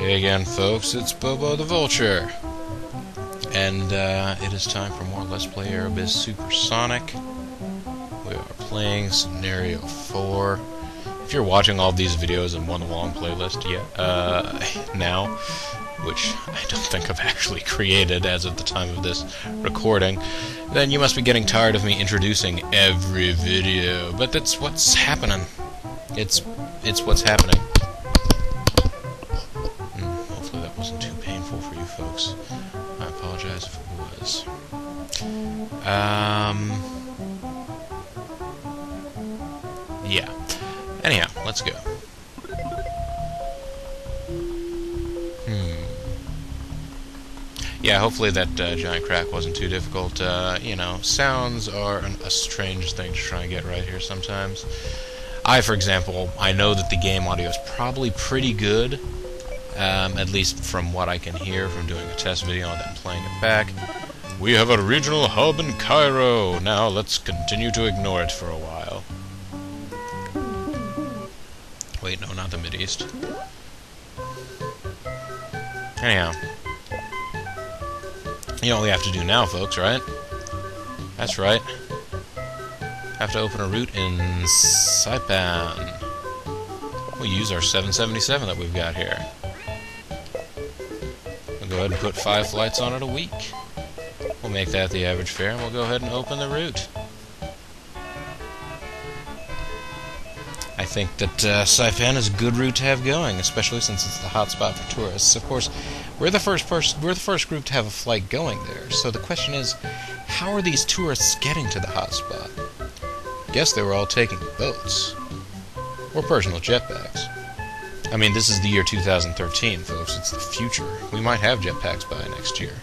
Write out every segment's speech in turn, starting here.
Hey again, folks, it's Bobo the Vulture, and it is time for more Let's Play Aerobiz Supersonic. We are playing Scenario 4. If you're watching all these videos in one long playlist now, which I don't think I've actually created as of the time of this recording, then you must be getting tired of me introducing every video. But that's what's happening. It's what's happening. Hopefully that wasn't too painful for you folks. I apologize if it was. Yeah. Anyhow, let's go. Yeah, hopefully that giant crack wasn't too difficult. You know, sounds are a strange thing to try and get right here sometimes. For example, I know that the game audio is probably pretty good, at least from what I can hear from doing a test video and then playing it back. We have a regional hub in Cairo. Now let's continue to ignore it for a while. Wait, no, not the Mideast. Anyhow. You know what we have to do now, folks, right? That's right. Have to open a route in Saipan. We'll use our 777 that we've got here. We'll go ahead and put 5 flights on it a week. We'll make that the average fare, and we'll go ahead and open the route. I think that Saipan is a good route to have going, especially since it's the hotspot for tourists. Of course, we're the first group to have a flight going there. So the question is, how are these tourists getting to the hotspot? Guess they were all taking boats or personal jetpacks. I mean, this is the year 2013, folks. It's the future. We might have jetpacks by next year.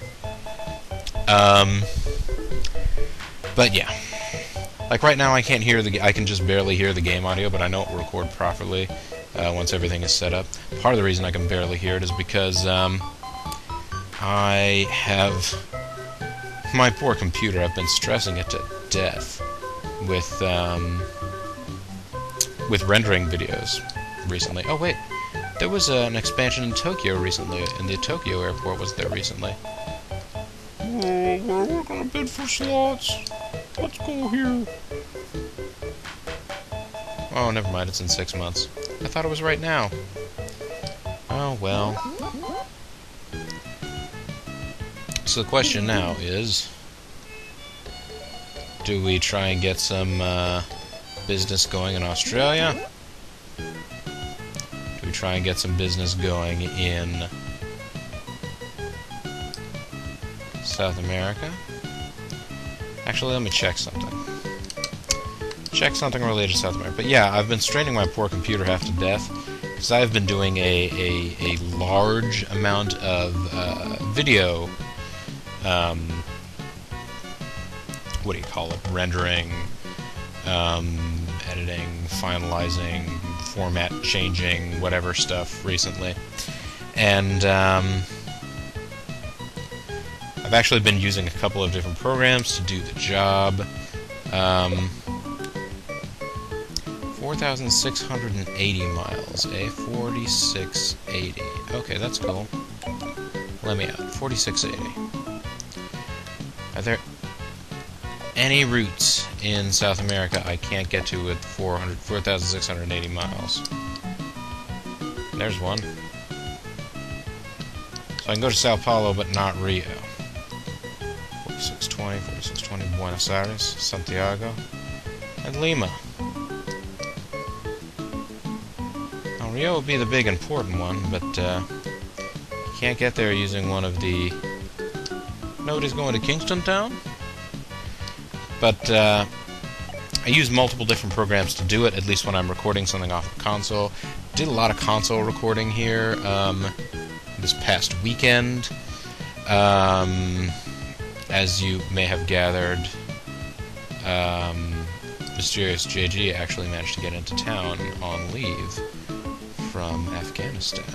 But yeah. Like right now, I can't hear I can just barely hear the game audio, but I know it will record properly once everything is set up. Part of the reason I can barely hear it is because I have my poor computer. I've been stressing it to death with rendering videos recently. Oh wait, there was an expansion in Tokyo recently. In the Tokyo airport was there recently. Oh, we're gonna bid for slots. Let's go here. Oh, never mind, it's in 6 months. I thought it was right now. Oh, well. So the question now is, do we try and get some business going in Australia? Do we try and get some business going in South America? Actually, let me check something. Check something related to South America. But yeah, I've been straining my poor computer half to death because I've been doing a large amount of video, what do you call it? Rendering, editing, finalizing, format changing, whatever stuff recently. And I've actually been using a couple of different programs to do the job. 4,680 miles, 4680. Okay, that's cool. Let me out. 4680. Are there any routes in South America I can't get to with 4,680 miles? There's one. So I can go to Sao Paulo, but not Rio. 4620, Buenos Aires, Santiago, and Lima. Now, Rio would be the big important one, but you can't get there using one of the... Nobody's going to Kingston Town? But I use multiple different programs to do it, at least when I'm recording something off of console. Did a lot of console recording here this past weekend. As you may have gathered, Mysterious JG actually managed to get into town on leave from Afghanistan.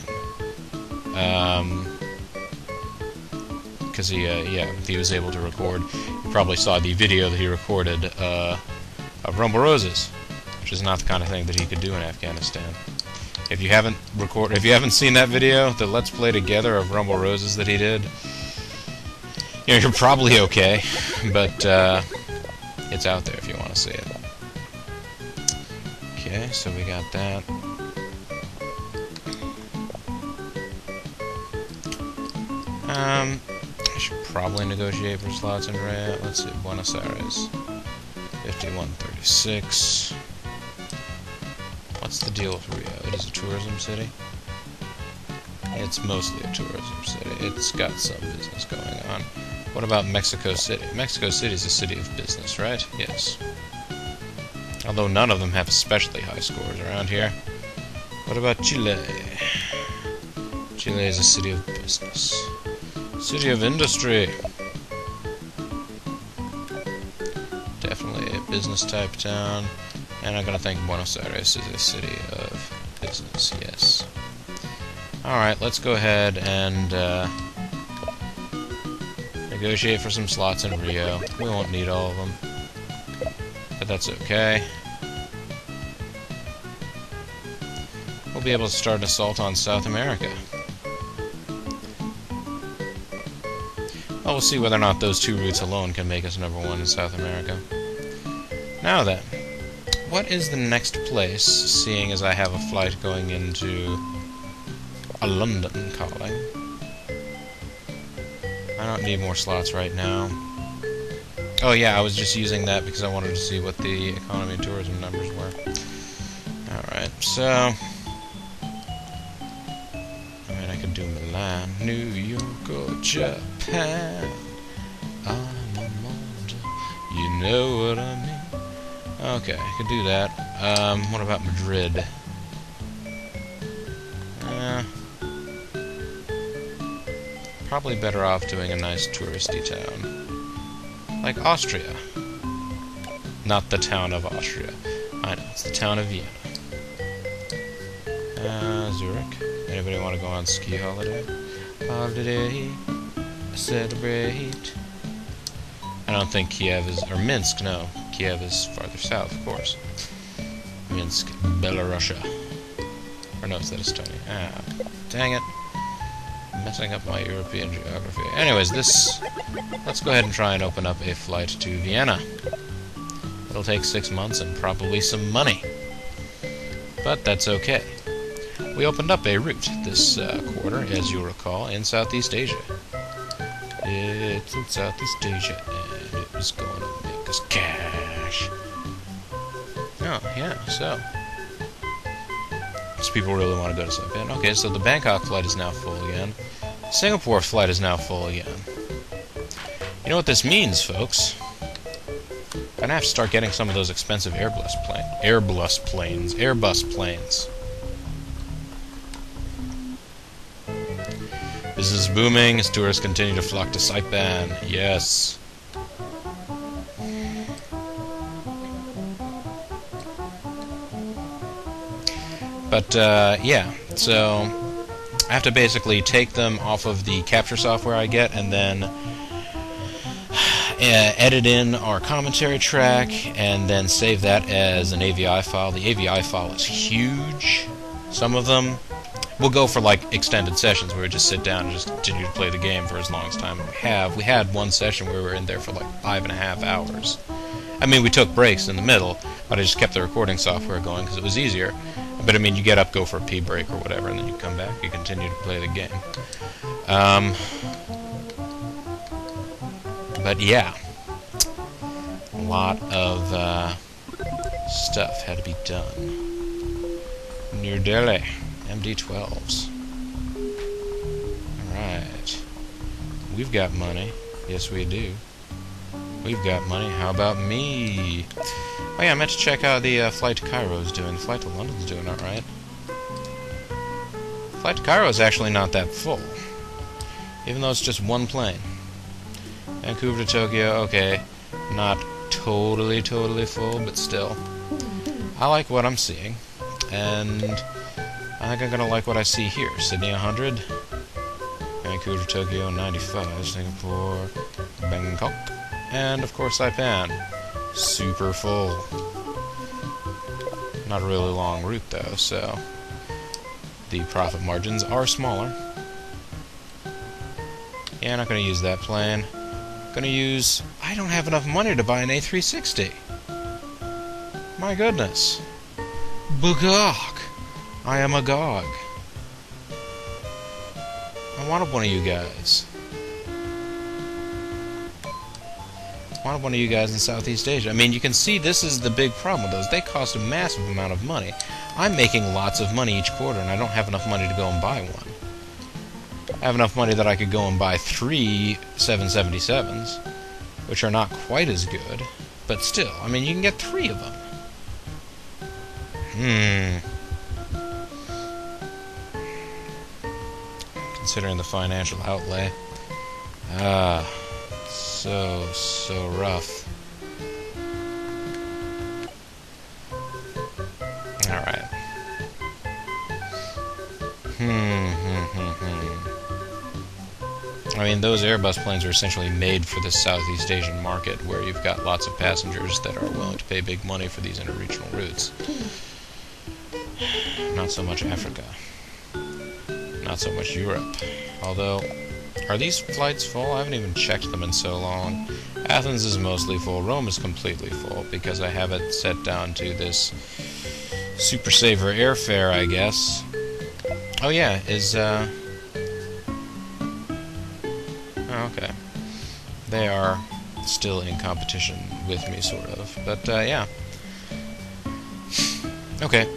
Because he was able to record. You probably saw the video that he recorded of Rumble Roses, which is not the kind of thing that he could do in Afghanistan. If you haven't seen that video, the Let's Play together of Rumble Roses that he did, you know, you're probably okay, but it's out there if you want to see it. Okay, so we got that. I should probably negotiate for slots in Rio. Let's see, Buenos Aires, 5136. What's the deal with Rio? It is a tourism city. It's mostly a tourism city. It's got some business going on. What about Mexico City? Mexico City is a city of business, right? Yes. Although none of them have especially high scores around here. What about Chile? Chile is a city of business. City of industry. Definitely a business type town. And I'm gonna think Buenos Aires is a city of business, yes. Alright, let's go ahead and negotiate for some slots in Rio. We won't need all of them, but that's okay. We'll be able to start an assault on South America. Well, we'll see whether or not those two routes alone can make us #1 in South America. Now then, what is the next place, seeing as I have a flight going into a London calling? I don't need more slots right now. Oh yeah, I was just using that because I wanted to see what the economy and tourism numbers were. Alright, so I mean, I could do Milan, New York, or Japan. I'm a model, you know what I mean. Okay, I could do that. What about Madrid? Probably better off doing a nice touristy town. Like Austria. Not the town of Austria. I know, it's the town of Vienna. Zurich. Anybody want to go on ski holiday? Holiday, celebrate. I don't think Kiev is, or Minsk, no. Kiev is farther south, of course. Minsk, Belarusia. Or no, it's that Estonia. Ah, dang it. Messing up my European geography. Anyways, let's go ahead and try and open up a flight to Vienna. It'll take 6 months and probably some money. But that's okay. We opened up a route this quarter, as you'll recall, in Southeast Asia. It's in Southeast Asia, and it was going to make us cash. Oh, yeah, so people really want to go to Japan. Okay, so the Bangkok flight is now full again. Singapore flight is now full again. You know what this means, folks? I'm gonna have to start getting some of those expensive Airbus planes. Business is booming as tourists continue to flock to Saipan. Yes. But, yeah, so I have to basically take them off of the capture software I get and then edit in our commentary track and then save that as an AVI file. The AVI file is huge. Some of them will go for, like, extended sessions where we just sit down and just continue to play the game for as long as time we have. We had one session where we were in there for, like, 5.5 hours. I mean, we took breaks in the middle, but I just kept the recording software going because it was easier. But, I mean, you get up, go for a pee break or whatever, and then you come back, you continue to play the game. But, yeah. A lot of stuff had to be done. New Delhi. MD-12s. Alright. We've got money. Yes, we do. We've got money. How about me? Oh yeah, I meant to check how the flight to Cairo is doing. The flight to London's doing alright. Flight to Cairo is actually not that full. Even though it's just one plane. Vancouver to Tokyo, okay. Not totally full, but still. I like what I'm seeing. And I think I'm gonna like what I see here. Sydney 100. Vancouver to Tokyo 95. Singapore. Bangkok. And of course Saipan. Super full. Not a really long route though, so the profit margins are smaller. Yeah, not going to use that plane. Going to use... I don't have enough money to buy an A360. My goodness. Bugog. I am agog. I wanted one of you guys. I wanted one of you guys in Southeast Asia. I mean, you can see this is the big problem with those. They cost a massive amount of money. I'm making lots of money each quarter, and I don't have enough money to go and buy one. I have enough money that I could go and buy 3 777s, which are not quite as good, but still, I mean, you can get 3 of them. Considering the financial outlay. So rough. Alright. I mean, those Airbus planes are essentially made for the Southeast Asian market, where you've got lots of passengers that are willing to pay big money for these interregional routes. Not so much Africa. Not so much Europe. Although, are these flights full? I haven't even checked them in so long. Athens is mostly full. Rome is completely full, because I have it set down to this Super Saver airfare, I guess. Oh yeah, is, oh, okay. They are still in competition with me, sort of. But, yeah. Okay.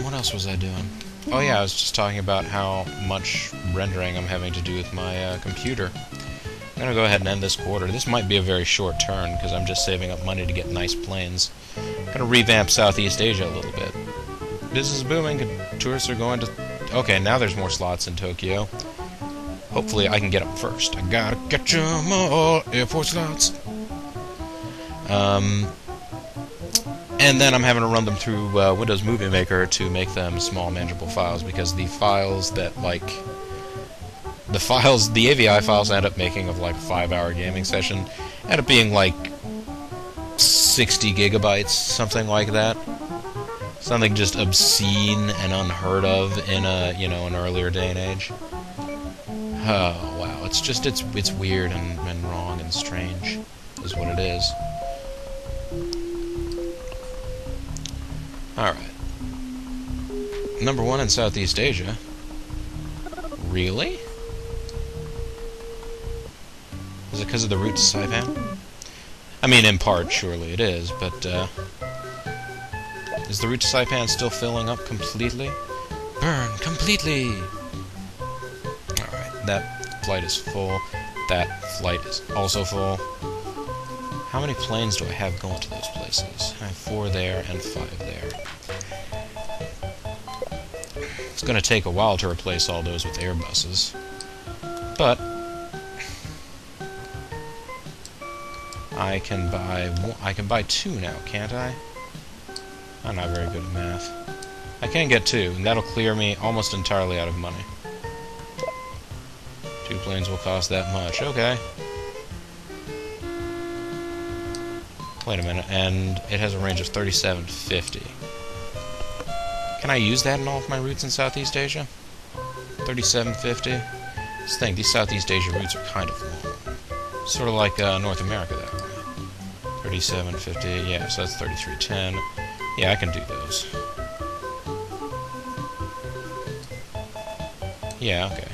What else was I doing? Oh yeah, I was just talking about how much rendering I'm having to do with my computer. I'm gonna go ahead and end this quarter. This might be a very short turn, because I'm just saving up money to get nice planes. I'm gonna revamp Southeast Asia a little bit. Business is booming, tourists are going to... Okay, now there's more slots in Tokyo. Hopefully I can get them first. I gotta get you more airport slots. And then I'm having to run them through Windows Movie Maker to make them small, manageable files, because the files that, like... The AVI files I end up making of, like, a 5-hour gaming session end up being, like, 60 gigabytes, something like that. Something just obscene and unheard of in a, you know, an earlier day and age. Oh, wow. It's just, it's weird and wrong and strange, is what it is. Alright. #1 in Southeast Asia. Really? Is it because of the route to Saipan? I mean, in part, surely it is, but, is the route to Saipan still filling up completely? Burn completely! Alright, that flight is full. That flight is also full. How many planes do I have going to those places? I have 4 there and 5 there. It's going to take a while to replace all those with Airbuses. But I can buy 2 now, can't I? I'm not very good at math. I can get 2, and that'll clear me almost entirely out of money. 2 planes will cost that much. Okay. Wait a minute, and it has a range of 3750. Can I use that in all of my routes in Southeast Asia? 3750? Just think, these Southeast Asia routes are kind of long. Sort of like North America that way. 3750, yeah, so that's 3310. Yeah, I can do those. Yeah, okay.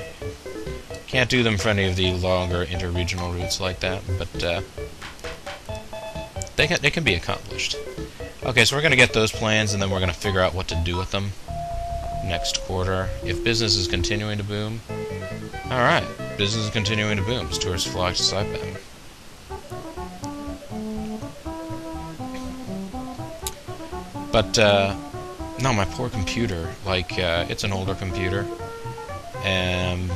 Can't do them for any of the longer interregional routes like that, but they can be accomplished. Okay, so we're going to get those plans, and then we're going to figure out what to do with them next quarter. If business is continuing to boom, alright, business is continuing to boom as tourists flock to Saipan. But, no, my poor computer, like, it's an older computer,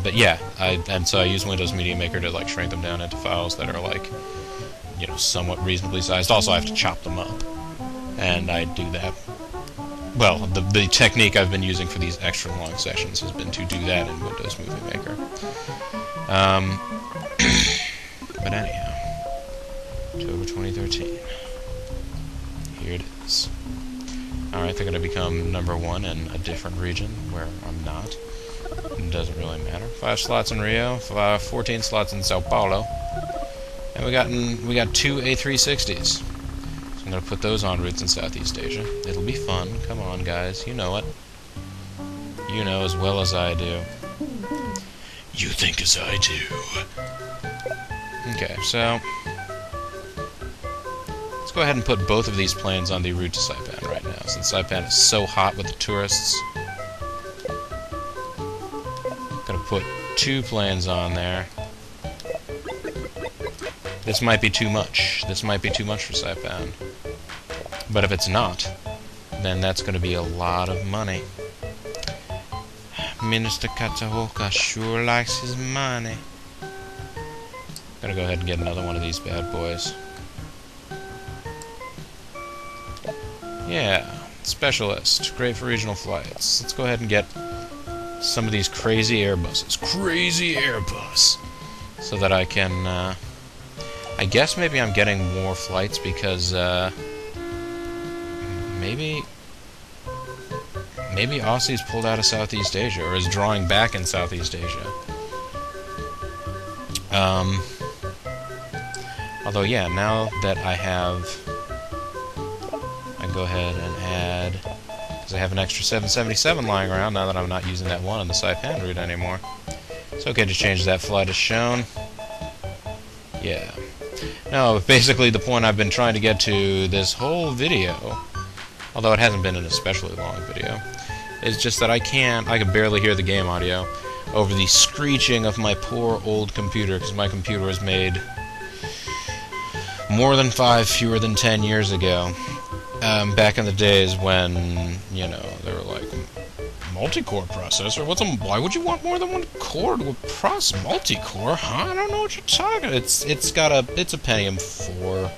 but yeah, and so I use Windows Media Maker to, like, shrink them down into files that are, like, you know, somewhat reasonably sized. Also, I have to chop them up, and I do that. Well, the technique I've been using for these extra long sessions has been to do that in Windows Movie Maker. But anyhow, October 2013. Here it is. Alright, they're going to become #1 in a different region where I'm not. It doesn't really matter. 5 slots in Rio, 14 slots in Sao Paulo. And we got 2 A360s. So I'm going to put those en routes in Southeast Asia. It'll be fun. Come on, guys. You know it. You know as well as I do. You think as I do. Okay, so let's go ahead and put both of these planes on the route to Saipan right now, since Saipan is so hot with the tourists. Gonna put 2 planes on there. This might be too much. This might be too much for Saipan. But if it's not, then that's gonna be a lot of money. Minister Katahoka sure likes his money. Gonna go ahead and get another one of these bad boys. Yeah, specialist, great for regional flights. Let's go ahead and get some of these crazy Airbuses. Crazy Airbus! So that I can, I guess maybe I'm getting more flights because, maybe Aussie's pulled out of Southeast Asia, or is drawing back in Southeast Asia. Although, yeah, now that I can go ahead and add, because I have an extra 777 lying around now that I'm not using that one on the Saipan route anymore. It's okay to change that flight as shown. Yeah. No, basically the point I've been trying to get to this whole video, although it hasn't been an especially long video, is just that I can barely hear the game audio over the screeching of my poor old computer, because my computer was made more than 5, fewer than 10 years ago. Back in the days when, you know, they were like, multi-core processor? Why would you want more than one core to a multi-core? Huh? I don't know what you're talking about. It's a Pentium 4.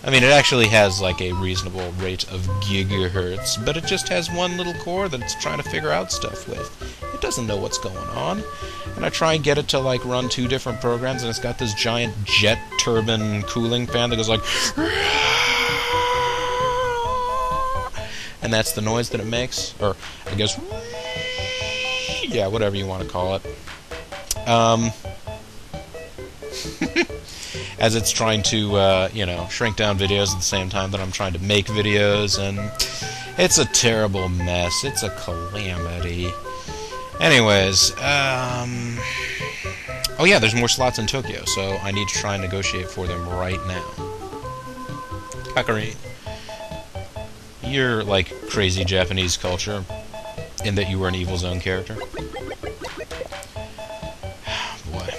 I mean, it actually has like a reasonable rate of gigahertz, but it just has one little core that it's trying to figure out stuff with. It doesn't know what's going on. And I try and get it to like run 2 different programs, and it's got this giant jet turbine cooling fan that goes like, and that's the noise that it makes, or I guess, yeah, whatever you want to call it. As it's trying to, you know, shrink down videos at the same time that I'm trying to make videos, and it's a terrible mess. It's a calamity. Anyways, oh yeah, there's more slots in Tokyo, so I need to try and negotiate for them right now. Kakari. You're like crazy Japanese culture, in that you were an Evil Zone character. Boy.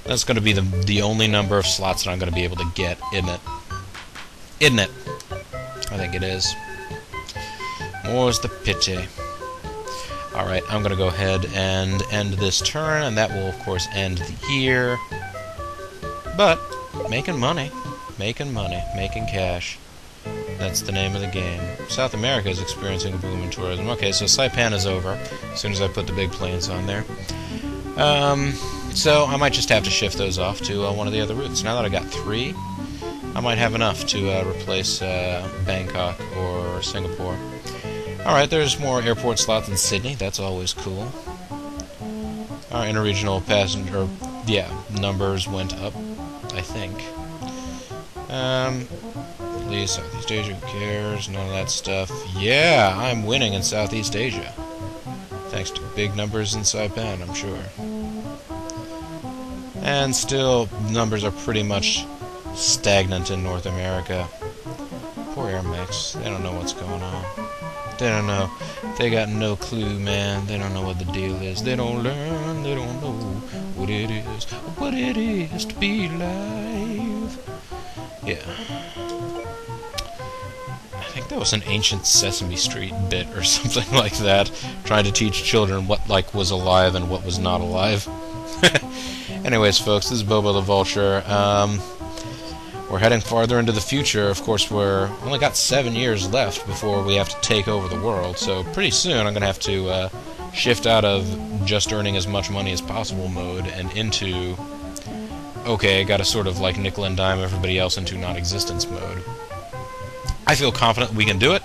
That's going to be the only number of slots that I'm going to be able to get, isn't it? Isn't it? I think it is. More's the pity. Alright, I'm going to go ahead and end this turn, and that will, of course, end the year. But, making money. Making money. Making cash. That's the name of the game. South America is experiencing a boom in tourism. Okay, so Saipan is over, as soon as I put the big planes on there. So I might just have to shift those off to one of the other routes. Now that I got 3, I might have enough to replace Bangkok or Singapore. Alright, there's more airport slots in Sydney. That's always cool. Our interregional passenger, yeah, numbers went up, I think. Please, Southeast Asia, who cares? None of that stuff. Yeah, I'm winning in Southeast Asia. Thanks to big numbers in Saipan, I'm sure. And still, numbers are pretty much stagnant in North America. Poor Air Mix. They don't know what's going on. They don't know. They got no clue, man. They don't know what the deal is. They don't learn. They don't know what it is. What it is to be live. Yeah. I think that was an ancient Sesame Street bit or something like that, trying to teach children what like was alive and what was not alive. Anyways, folks, this is Bobo the Vulture. We're heading farther into the future. Of course, we're only got 7 years left before we have to take over the world, so pretty soon I'm going to have to shift out of just earning as much money as possible mode and into, okay, I got to sort of like nickel and dime everybody else into non-existence mode. I feel confident we can do it,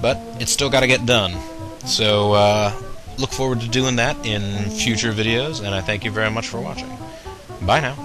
but it's still got to get done. So look forward to doing that in future videos, and I thank you very much for watching. Bye now.